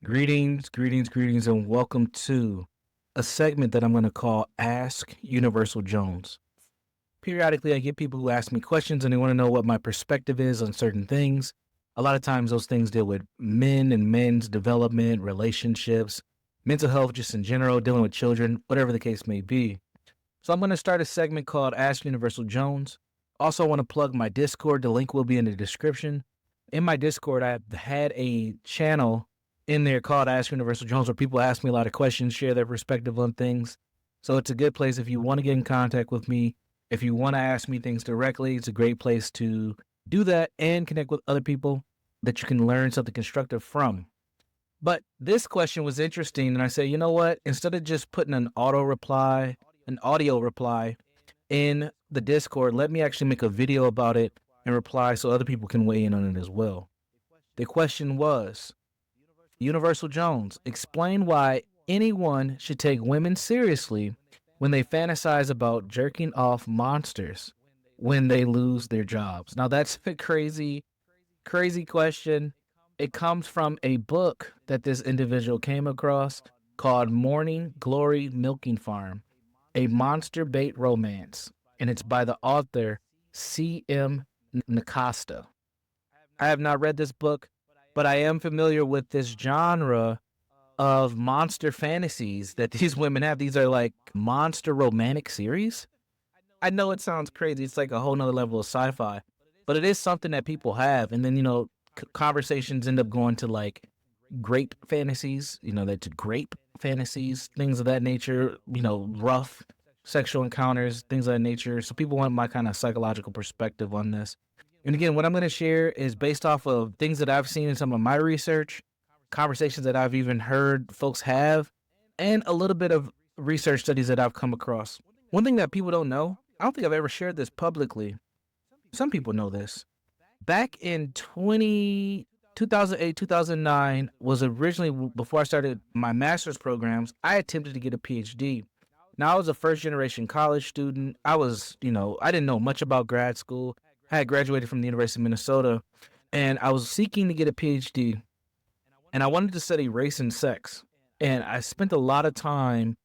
Greetings, and welcome to a segment that I'm going to call Ask Universal Jones. Periodically, I get people who ask me questions and they want to know what my perspective is on certain things. A lot of times, those things deal with men and men's development, relationships, mental health, just in general, dealing with children, whatever the case may be. So, I'm going to start a segment called Ask Universal Jones. Also, I want to plug my Discord. The link will be in the description. In my Discord, I had a channel in there called Ask Universal Jones where people ask me a lot of questions, share their perspective on things. So it's a good place if you want to get in contact with me. If you want to ask me things directly, it's a great place to do that and connect with other people that you can learn something constructive from. But this question was interesting, and I said, you know what? Instead of just putting an audio reply in the Discord, let me actually make a video about it and reply so other people can weigh in on it as well. The question was, Universal Jones, explain why anyone should take women seriously when they fantasize about jerking off monsters when they lose their jobs. Now, that's a crazy question. It comes from a book that this individual came across called Morning Glory Milking Farm, a monster bait romance, and it's by the author C.M. Nakasta. I have not read this book, but I am familiar with this genre of monster fantasies that these women have. These are like monster romantic series. I know it sounds crazy. It's like a whole nother level of sci-fi, but it is something that people have. And then, conversations end up going to like grape fantasies, that's grape fantasies, things of that nature, rough sexual encounters, things of that nature. So people want my kind of psychological perspective on this. And again, what I'm going to share is based off of things that I've seen in some of my research, conversations that I've even heard folks have, and a little bit of research studies that I've come across. One thing that people don't know, I don't think I've ever shared this publicly. Some people know this. Back in 2008, 2009 was originally before I started my master's programs, I attempted to get a PhD. Now, I was a first generation college student. I was, I didn't know much about grad school. I had graduated from the University of Minnesota, and I was seeking to get a PhD, and I wanted to study race and sex. And I spent a lot of time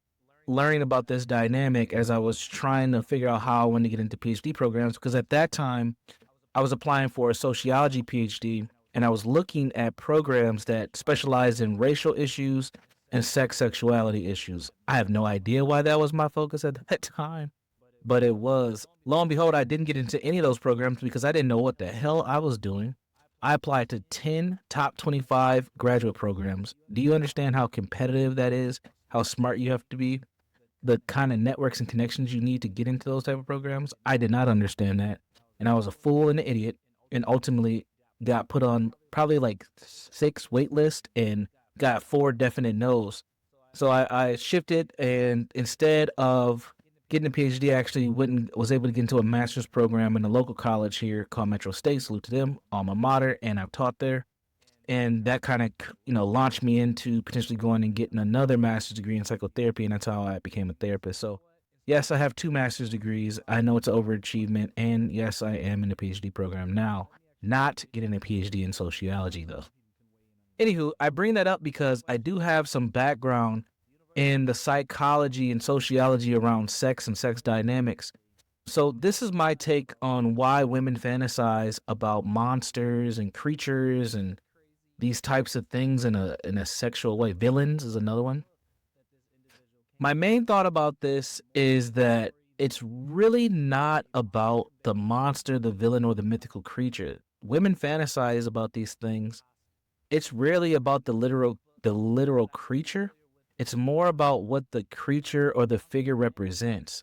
learning about this dynamic as I was trying to figure out how I wanted to get into PhD programs, because at that time, I was applying for a sociology PhD, and I was looking at programs that specialized in racial issues and sexuality issues. I have no idea why that was my focus at that time, but it was. Lo and behold, I didn't get into any of those programs because I didn't know what the hell I was doing. I applied to 10 top 25 graduate programs. Do you understand how competitive that is? How smart you have to be? The kind of networks and connections you need to get into those type of programs? I did not understand that. And I was a fool and an idiot, and ultimately got put on probably like 6 wait list and got 4 definite no's. So I shifted, and instead of getting a PhD, I actually was able to get into a master's program in a local college here called Metro State. Salute to them, alma mater, and I've taught there. And that kind of, launched me into potentially going and getting another master's degree in psychotherapy, and that's how I became a therapist. So, yes, I have 2 master's degrees. I know it's an overachievement, and yes, I am in a PhD program now. Not getting a PhD in sociology, though. Anywho, I bring that up because I do have some background in the psychology and sociology around sex and sex dynamics. So this is my take on why women fantasize about monsters and creatures and these types of things in a sexual way. Villains is another one. My main thought about this is that it's really not about the monster, the villain, or the mythical creature. Women fantasize about these things. It's rarely about the literal creature. It's more about what the creature or the figure represents.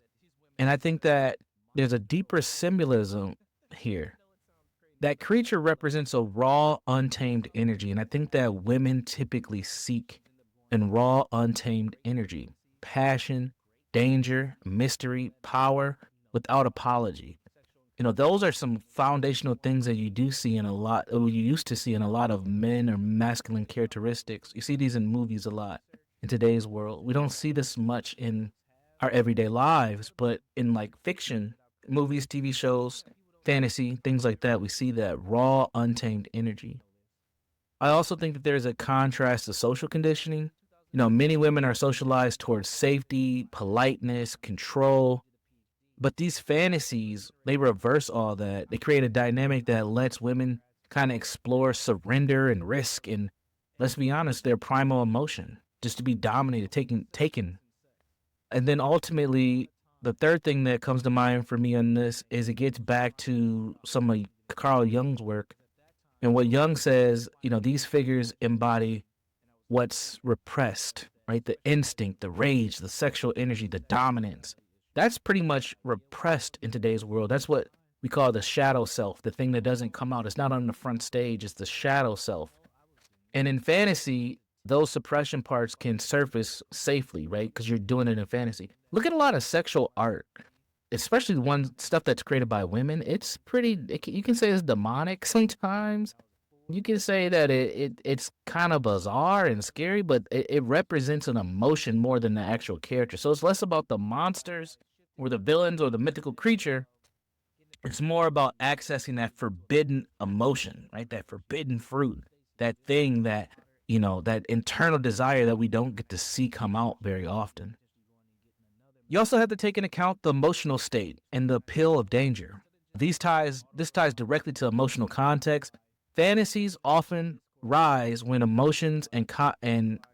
And I think that there's a deeper symbolism here. That creature represents a raw, untamed energy. And I think that women typically seek in raw, untamed energy, passion, danger, mystery, power, without apology. Those are some foundational things that you do see in a lot, or you used to see in a lot of men or masculine characteristics. You see these in movies a lot in today's world. We don't see this much in our everyday lives, but in like fiction, movies, TV shows, fantasy, things like that, we see that raw, untamed energy. I also think that there's a contrast to social conditioning. Many women are socialized towards safety, politeness, control, but these fantasies, they reverse all that. They create a dynamic that lets women kind of explore surrender and risk and, let's be honest, their primal emotion, just to be dominated, taken. And then ultimately, the third thing that comes to mind for me on this is it gets back to some of Carl Jung's work. And what Jung says, these figures embody what's repressed, right? The instinct, the rage, the sexual energy, the dominance. That's pretty much repressed in today's world. That's what we call the shadow self, the thing that doesn't come out. It's not on the front stage, it's the shadow self. And in fantasy, those suppression parts can surface safely, right? Because you're doing it in fantasy. Look at a lot of sexual art, especially one stuff that's created by women. It's pretty, you can say it's demonic sometimes. You can say that it's kind of bizarre and scary, but it represents an emotion more than the actual character. So it's less about the monsters or the villains or the mythical creature. It's more about accessing that forbidden emotion, right? That forbidden fruit, that thing that, that internal desire that we don't get to see come out very often. You also have to take into account the emotional state and the appeal of danger. This ties directly to emotional context. Fantasies often rise when emotions and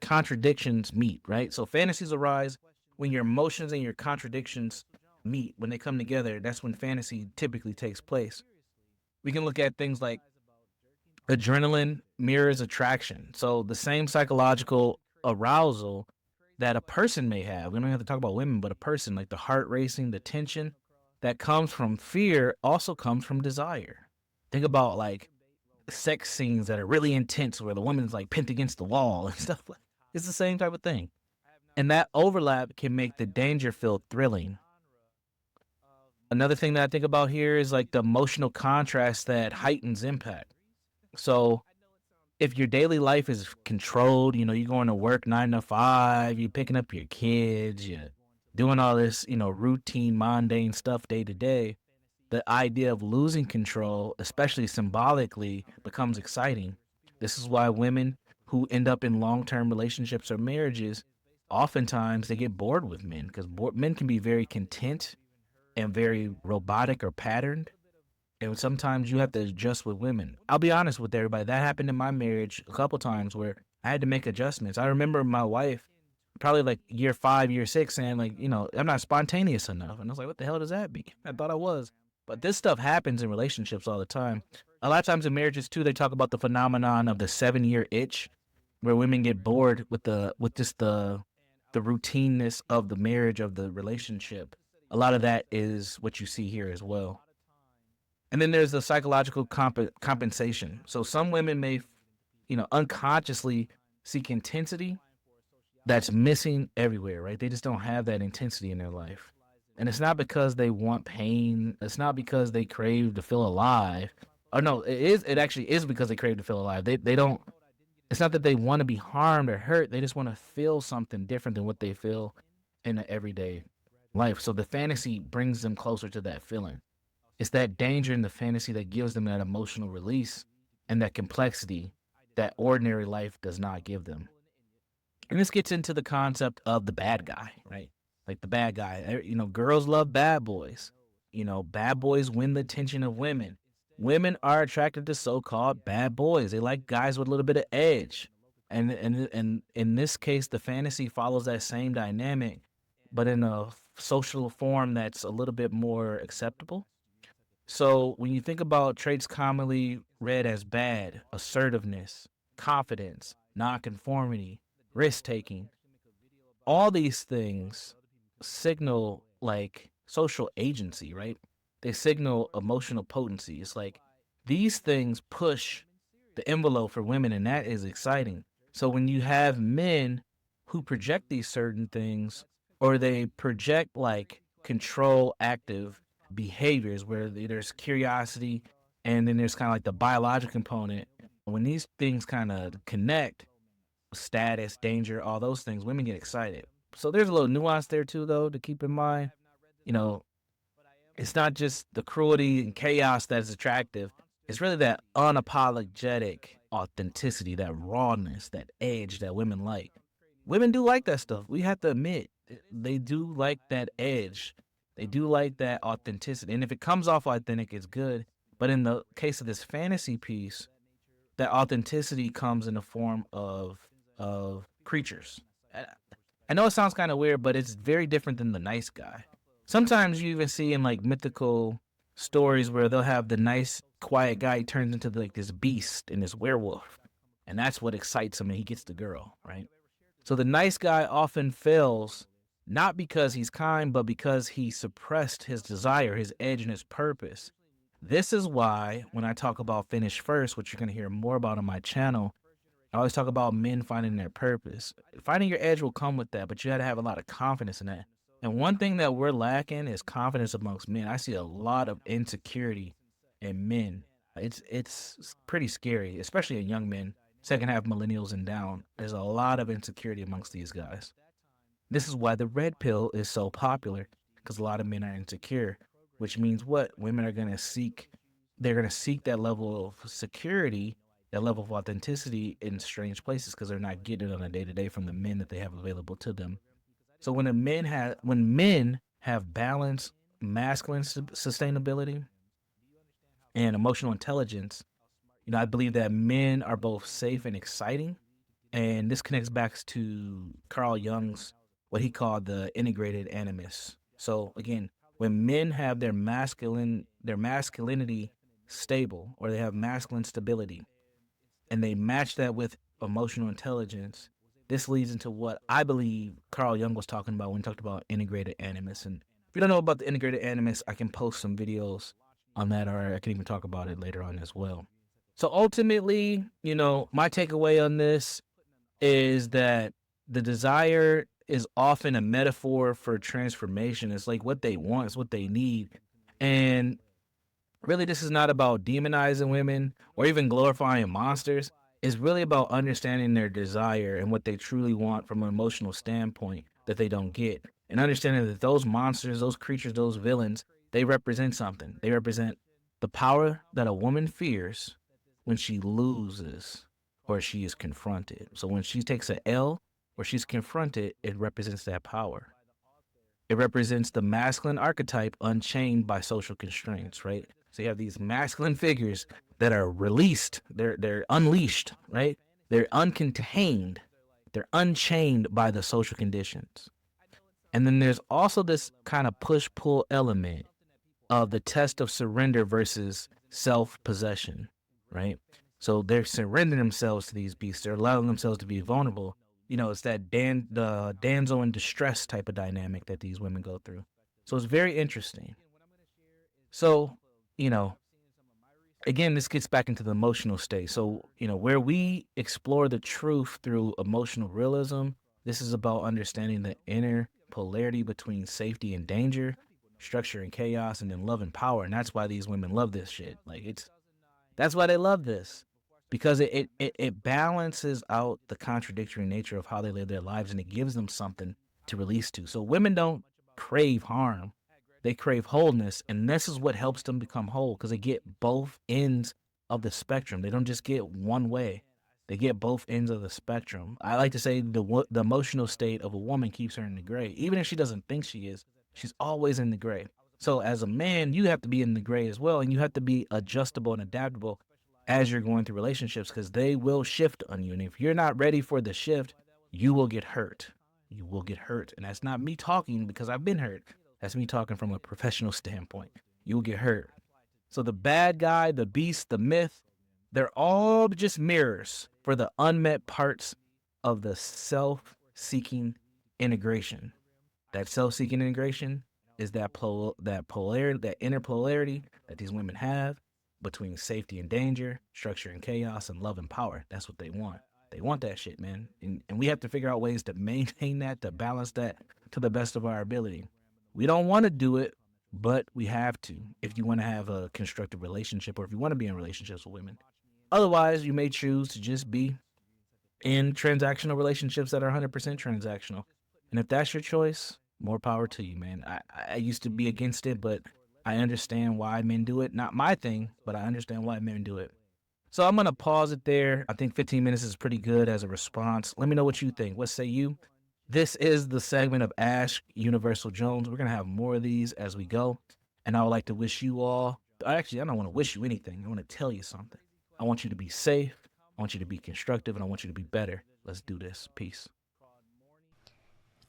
contradictions meet, right? So fantasies arise when your emotions and your contradictions meet. When they come together, that's when fantasy typically takes place. We can look at things like adrenaline mirrors attraction. So the same psychological arousal that a person may have, we don't have to talk about women, but a person, like the heart racing, the tension that comes from fear also comes from desire. Think about like sex scenes that are really intense where the woman's like pinned against the wall and stuff. It's the same type of thing. And that overlap can make the danger feel thrilling. Another thing that I think about here is like the emotional contrast that heightens impact. So if your daily life is controlled, you're going to work 9 to 5, you're picking up your kids, you're doing all this, routine, mundane stuff day to day, the idea of losing control, especially symbolically, becomes exciting. This is why women who end up in long-term relationships or marriages, oftentimes they get bored with men because men can be very content and very robotic or patterned. And sometimes you have to adjust with women. I'll be honest with everybody. That happened in my marriage a couple times where I had to make adjustments. I remember my wife, probably like year 5, year 6, saying like, I'm not spontaneous enough. And I was like, what the hell does that mean? I thought I was. But this stuff happens in relationships all the time. A lot of times in marriages too, they talk about the phenomenon of the 7-year itch, where women get bored with just the routineness of the marriage, of the relationship. A lot of that is what you see here as well. And then there's the psychological compensation. So some women may, unconsciously seek intensity that's missing everywhere, right? They just don't have that intensity in their life. And it's not because they want pain. It's not because they crave to feel alive. Or no, it actually is because they crave to feel alive. They don't, it's not that they want to be harmed or hurt. They just want to feel something different than what they feel in the everyday life. So the fantasy brings them closer to that feeling. It's that danger in the fantasy that gives them that emotional release and that complexity that ordinary life does not give them. And this gets into the concept of the bad guy, right? Like the bad guy. Girls love bad boys. Bad boys win the attention of women. Women are attracted to so-called bad boys. They like guys with a little bit of edge. And in this case, the fantasy follows that same dynamic, but in a social form that's a little bit more acceptable. So when you think about traits commonly read as bad, assertiveness, confidence, nonconformity, risk taking, all these things signal like social agency, right? They signal emotional potency. It's like these things push the envelope for women, and that is exciting. So when you have men who project these certain things, or they project like control active behaviors where there's curiosity and then there's kind of like the biological component, when these things kind of connect, status, danger, all those things, women get excited. So there's a little nuance there too, though, to keep in mind. You know, it's not just the cruelty and chaos that is attractive. It's really that unapologetic authenticity, that rawness, that edge that women like. Women do like that stuff. We have to admit, they do like that edge. They do like that authenticity. And if it comes off authentic, it's good. But in the case of this fantasy piece, that authenticity comes in the form of creatures. I I know it sounds kind of weird, but it's very different than the nice guy. Sometimes you even see in like mythical stories where they'll have the nice, quiet guy turns into like this beast and this werewolf, and that's what excites him, and he gets the girl, right? So the nice guy often fails not because he's kind, but because he suppressed his desire, his edge, and his purpose. This is why when I talk about finish first, which you're going to hear more about on my channel, I always talk about men finding their purpose. Finding your edge will come with that, but you got to have a lot of confidence in that. And one thing that we're lacking is confidence amongst men. I see a lot of insecurity in men. It's pretty scary, especially in young men, second half millennials and down. There's a lot of insecurity amongst these guys. This is why the red pill is so popular, because a lot of men are insecure, which means what? Women are going to seek, they're going to seek that level of security, that level of authenticity in strange places because they're not getting it on a day to day from the men that they have available to them. So when men have balance, masculine sustainability, and emotional intelligence, I believe that men are both safe and exciting. And this connects back to Carl Jung's what he called the integrated animus. So again, when men have their masculinity stable, or they have masculine stability, and they match that with emotional intelligence, this leads into what I believe Carl Jung was talking about when he talked about integrated animus. And if you don't know about the integrated animus, I can post some videos on that, or I can even talk about it later on as well. So ultimately, my takeaway on this is that the desire is often a metaphor for transformation. It's like what they want, it's what they need. And really, this is not about demonizing women or even glorifying monsters. It's really about understanding their desire and what they truly want from an emotional standpoint that they don't get. And understanding that those monsters, those creatures, those villains, they represent something. They represent the power that a woman fears when she loses or she is confronted. So when she takes a L or she's confronted, it represents that power. It represents the masculine archetype unchained by social constraints, right? So you have these masculine figures that are released, they're unleashed, right? They're uncontained, they're unchained by the social conditions. And then there's also this kind of push-pull element of the test of surrender versus self-possession, right? So they're surrendering themselves to these beasts. They're allowing themselves to be vulnerable. It's that the damsel in distress type of dynamic that these women go through. So it's very interesting. So, you know, again, this gets back into the emotional state. So, where we explore the truth through emotional realism, this is about understanding the inner polarity between safety and danger, structure and chaos, and then love and power. And that's why these women love this shit. That's why they love this, because it balances out the contradictory nature of how they live their lives, and it gives them something to release to. So women don't crave harm, they crave wholeness, and this is what helps them become whole, because they get both ends of the spectrum. They don't just get one way, they get both ends of the spectrum. I like to say the emotional state of a woman keeps her in the gray. Even if she doesn't think she is, she's always in the gray. So as a man, you have to be in the gray as well, and you have to be adjustable and adaptable as you're going through relationships, because they will shift on you. And if you're not ready for the shift, you will get hurt. You will get hurt. And that's not me talking because I've been hurt. That's me talking from a professional standpoint. You will get hurt. So the bad guy, the beast, the myth, they're all just mirrors for the unmet parts of the self-seeking integration. That self-seeking integration is that polarity, that inner polarity that these women have between safety and danger, structure and chaos, and love and power. That's what they want. They want that shit, man. And we have to figure out ways to maintain that, to balance that to the best of our ability. We don't want to do it, but we have to if you want to have a constructive relationship, or if you want to be in relationships with women. Otherwise, you may choose to just be in transactional relationships that are 100% transactional. And if that's your choice, more power to you, man. I used to be against it, but I understand why men do it. Not my thing, but I understand why men do it. So I'm going to pause it there. I think 15 minutes is pretty good as a response. Let me know what you think. What say you? This is the segment of Ask Universal Jones. We're going to have more of these as we go. And I would like to wish you all, actually, I don't want to wish you anything. I want to tell you something. I want you to be safe. I want you to be constructive, and I want you to be better. Let's do this. Peace.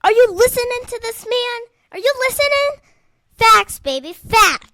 Are you listening to this man? Are you listening? Facts, baby, facts.